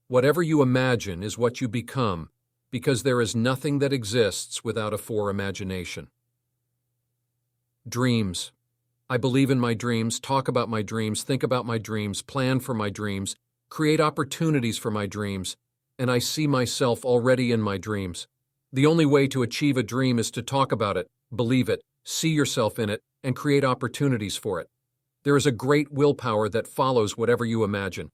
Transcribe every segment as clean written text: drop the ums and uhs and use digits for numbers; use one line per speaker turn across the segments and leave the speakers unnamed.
Whatever you imagine is what you become, because there is nothing that exists without a FORE imagination. Dreams. I believe in my dreams, talk about my dreams, think about my dreams, plan for my dreams, create opportunities for my dreams, and I see myself already in my dreams. The only way to achieve a dream is to talk about it, believe it, see yourself in it, and create opportunities for it. There is a great willpower that follows whatever you imagine.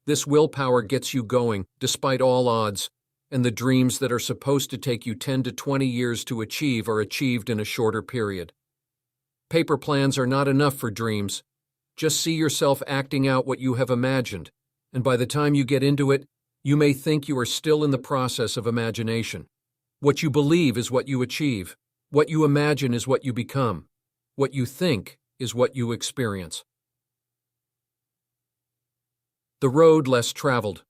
This willpower gets you going, despite all odds, and the dreams that are supposed to take you 10 to 20 years to achieve are achieved in a shorter period. Paper plans are not enough for dreams. Just see yourself acting out what you have imagined, and by the time you get into it, you may think you are still in the process of imagination. What you believe is what you achieve. What you imagine is what you become. What you think is what you experience. The road less traveled.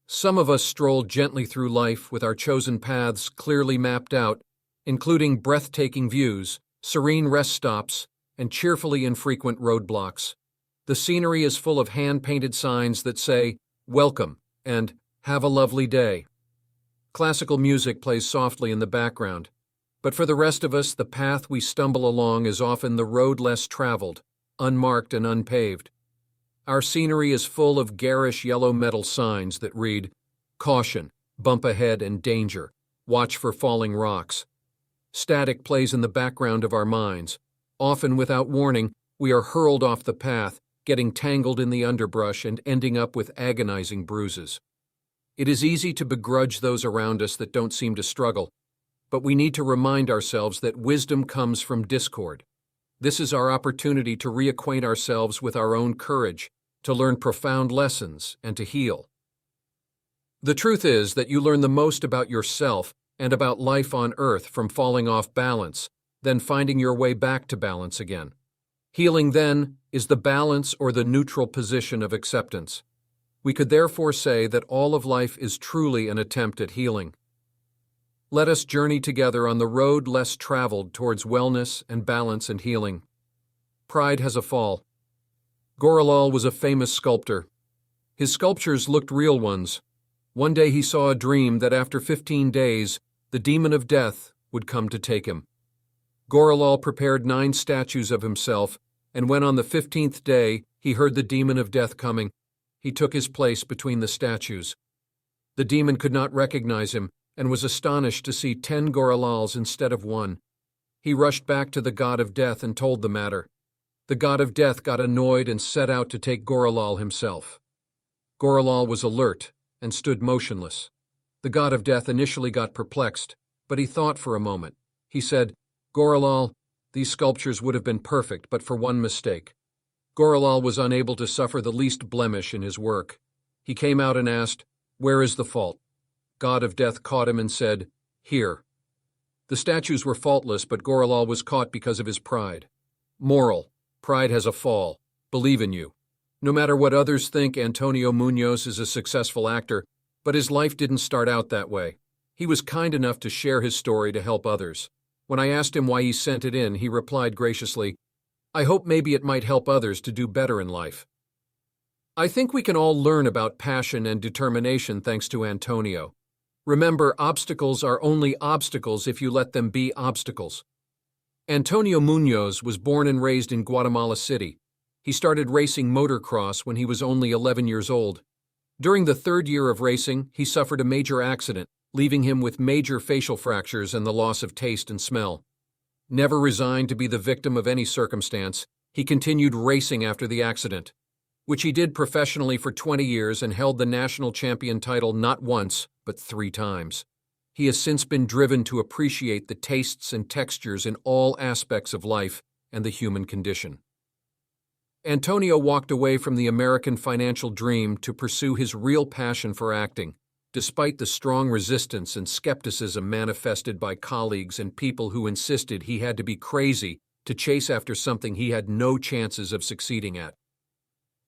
Some of us stroll gently through life with our chosen paths clearly mapped out, including breathtaking views, serene rest stops, and cheerfully infrequent roadblocks. The scenery is full of hand-painted signs that say, "Welcome," and "Have a lovely day." Classical music plays softly in the background, but for the rest of us, the path we stumble along is often the road less traveled, unmarked and unpaved. Our scenery is full of garish yellow metal signs that read, "Caution, bump ahead and danger, watch for falling rocks." Static plays in the background of our minds. Often without warning, we are hurled off the path, getting tangled in the underbrush and ending up with agonizing bruises. It is easy to begrudge those around us that don't seem to struggle, but we need to remind ourselves that wisdom comes from discord. This is our opportunity to reacquaint ourselves with our own courage, to learn profound lessons, and to heal. The truth is that you learn the most about yourself and about life on Earth from falling off balance, then finding your way back to balance again. Healing, then, is the balance or the neutral position of acceptance. We could therefore say that all of life is truly an attempt at healing. Let us journey together on the road less traveled towards wellness and balance and healing. Pride has a fall. Gorelal was a famous sculptor. His sculptures looked real ones. One day he saw a dream that after 15 days, the demon of death would come to take him. Gorelal prepared 9 statues of himself, and when on the 15th day he heard the demon of death coming, he took his place between the statues. The demon could not recognize him and was astonished to see 10 Gorelals instead of 1. He rushed back to the god of death and told the matter. The god of death got annoyed and set out to take Gorelal himself. Gorelal was alert and stood motionless. The god of death initially got perplexed, but he thought for a moment. He said, "Gorelal, these sculptures would have been perfect but for one mistake." Gorelal was unable to suffer the least blemish in his work. He came out and asked, "Where is the fault?" God of death caught him and said, "Here." The statues were faultless, but Gorelal was caught because of his pride. Moral: pride has a fall. Believe in you. No matter what others think, Antonio Munoz is a successful actor, but his life didn't start out that way. He was kind enough to share his story to help others. When I asked him why he sent it in, he replied graciously, "I hope maybe it might help others to do better in life." I think we can all learn about passion and determination thanks to Antonio. Remember, obstacles are only obstacles if you let them be obstacles. Antonio Munoz was born and raised in Guatemala City. He started racing motocross when he was only 11 years old. During the 3rd year of racing, he suffered a major accident, leaving him with major facial fractures and the loss of taste and smell. Never resigned to be the victim of any circumstance, he continued racing after the accident, which he did professionally for 20 years and held the national champion title not once, but 3 times. He has since been driven to appreciate the tastes and textures in all aspects of life and the human condition. Antonio walked away from the American financial dream to pursue his real passion for acting, despite the strong resistance and skepticism manifested by colleagues and people who insisted he had to be crazy to chase after something he had no chances of succeeding at.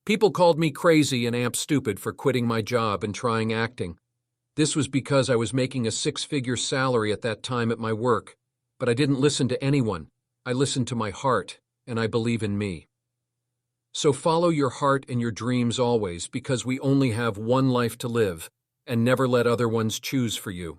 People called me crazy and amp stupid for quitting my job and trying acting. This was because I was making a 6-figure salary at that time at my work, but I didn't listen to anyone. I listened to my heart, and I believe in me. So follow your heart and your dreams always, because we only have one life to live, and never let other ones choose for you.